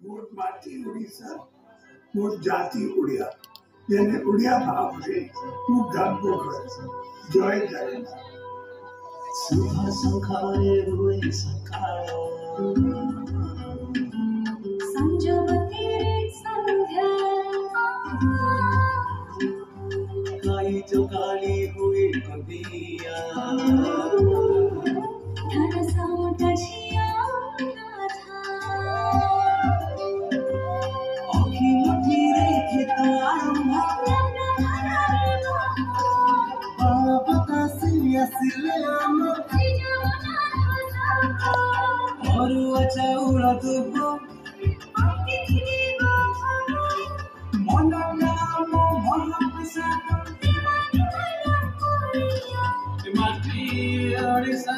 मोर माटी उड़ीसा मोर जाति उड़िया जेने उड़िया भावरे तू गर्व कर जय जगन्नाथ शुभ सखाए हुए सखाए संजोवती संध्या काई जो काली हुई कबिया धन सामटछिया नाथा अखी मठी रेखे तो आरंभ बाबा सिया सिलाम और अच्छा उड़ा दुबो मन नाम मन प्रसाद माटी ओडिसा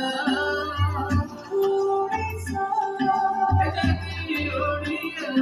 जाति ओडिया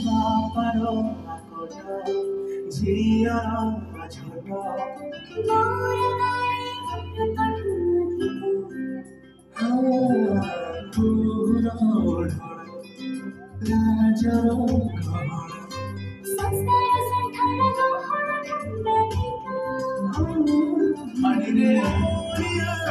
बापारो आकोटा झिया झोटा राजरो मारिरे नोडिया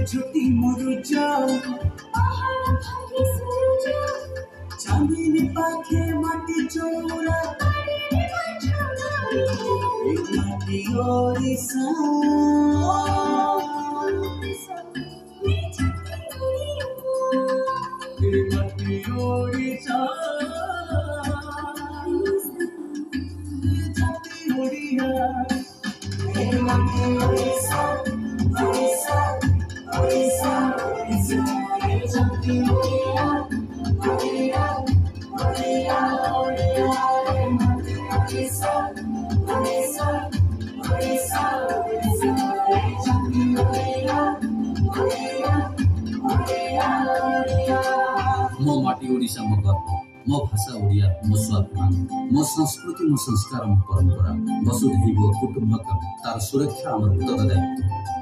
छुट्टी मुरुजा चांदनी पाखे माटी चोरा माटी ओडिसा माटी ओडिसा जाति ओडिया माटी ओडिसा ओडिसा ओडिसा ओडिसा जाति ओडिया ओडिया ओडिया ओडिया माटी ओडिसा ओडिसा ओडिसा ओडिसा जाति ओडिया ओडिया ओडिया ओडिया मो माटी ओडिसा मो गर्व मो भाषा ओडिया मो स्वाभिमान मो संस्कृति मो संस्कार मो परंपरा वसुधैव कुटुम्बकम तार सुरक्षा आमर उत्तरदायित्व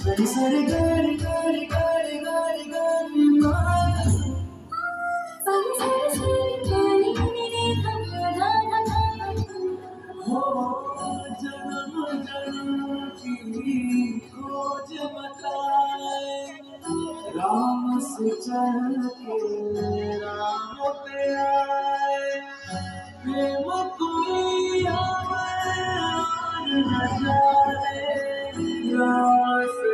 गरी सरी गरी गरी गरी गरी गरी माला हो जन्म जन्म की खोज बताए राम से चल के राम पे आए प्रेम कोई आवर न जाए राम से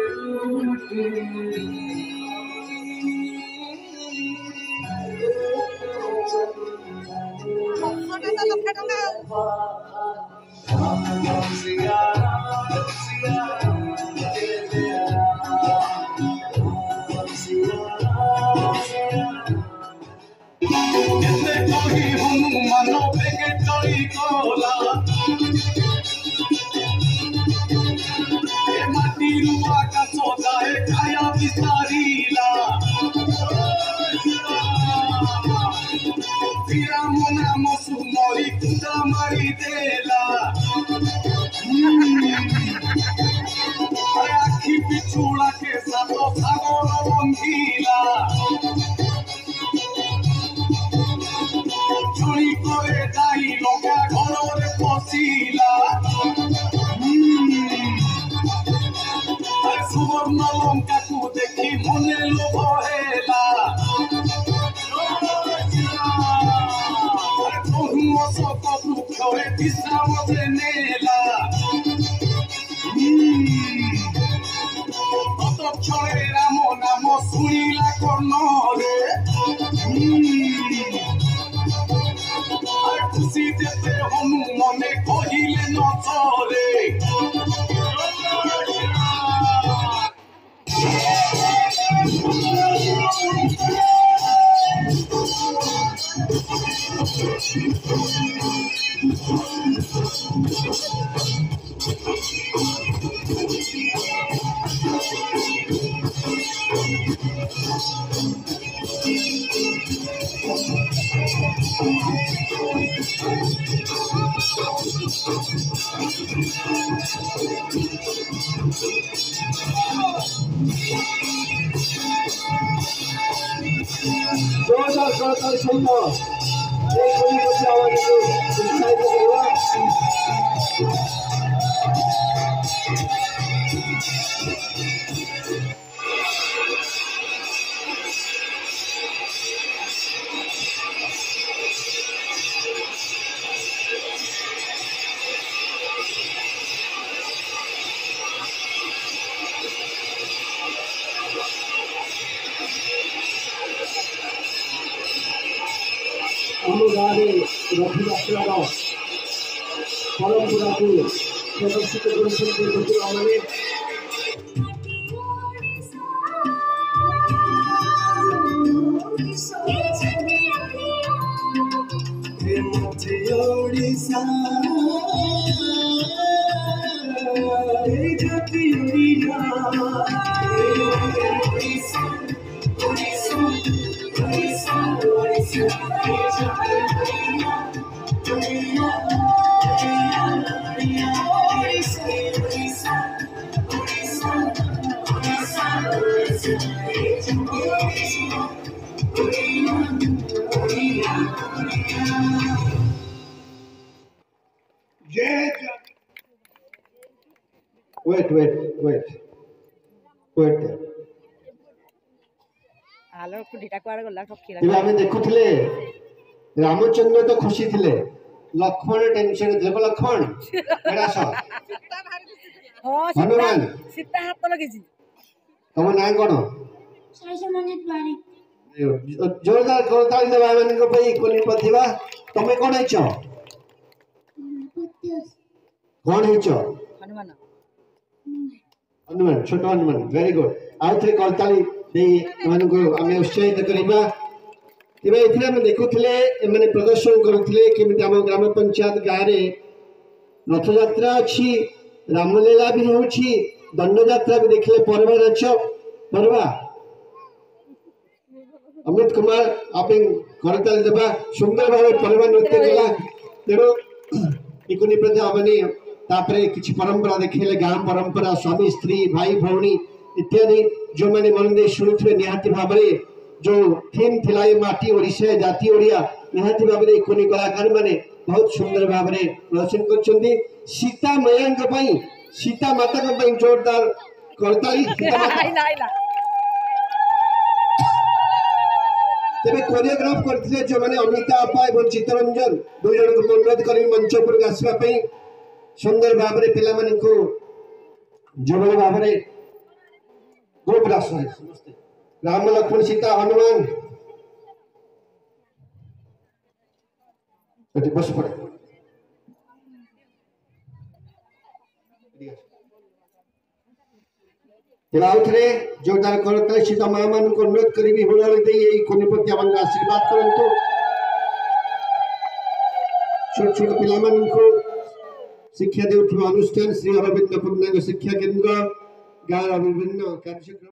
आखी पिछुड़ा के सुवर्ण लंका को देखी मने लोभ हेला अशोक वृक्ष विश्राम जे नेला तत्क्षणे राम नाम शुणिला कर्णरे खुशी जेते हनुमने कहिले न चले जोरदार सरकार सहित आवाज उत्साहित करवा ଆମ ଗାଁରେ ରଥଯାତ୍ରାର ପରମ୍ପରାକୁ ପ୍ରଦର୍ଶିତ କରୁଛନ୍ତି ଲୋକମାନେ। ଓଡ଼ିଶା ଆମେ ଦେଖୁଥିଲେ ରାମଚନ୍ଦ୍ର ତ ଖୁସି ଥିଲେ, ଲକ୍ଷ୍ମଣ ଟେନସନ ଥିଲେ। ଲକ୍ଷ୍ମଣ ହନୁମାନ ତମ ନାଁ କଣ? ଜୋରଦାର କରତାଳି ଦେବା ଏମାନଙ୍କ ପାଇଁ କୋନି ପ୍ରତିଭା। ତମେ କଣ ହେଇଛ? କଣ ହେଇଛ? हनुमान छोट हनुमान वेरी गुड आउ थे करताली आम उत्साहित करवा। तेज आम देखुले एम प्रदर्शन करुले केमी आम ग्राम पंचायत गाँव में रथयात्रा अच्छी, रामलीला भी हो दंड यात्रा भी देखले परवा नाच परवा। अमित कुमार आप करताली देवा सुंदर भाव परवा नृत्य कला। तेणु इकुनी प्रति आमने तापरे किछि परंपरा देखिले गाँ परंपरा स्वामी स्त्री भाई भौणी इत्यादि जो मैंने मन दे शुणुथे निहाती भाव जो थीम थिला माटी ओडिशा जाति ओडिया निहाती भाव कोनी कलाकार माने बहुत सुंदर भाव प्रदर्शन करछन्ती। सीता मैयांक पई सीता माता पई जोरदार करताली। तेरे कोरियोग्राफ करथिले जो माने अमिता अपा एवं चित्तरंजन दो जन को अनुरोध करी मंच पर आसवा पई सुंदर भाव में पिला मन को जो भाव में गोपरास समस्ते राम लक्ष्मण सीता हनुमान बस पड़े थे जोरदार करते सीता माँ मान को अनुरोध करी हुड़ाड़ी दे कोनिपति आशीर्वाद करंतु छोट छोट पिला को शिक्षा देउथुवा अनुष्ठान श्री अरविंद पूर्णांग शिक्षा केन्द्र गाँव विभिन्न कार्यक्रम।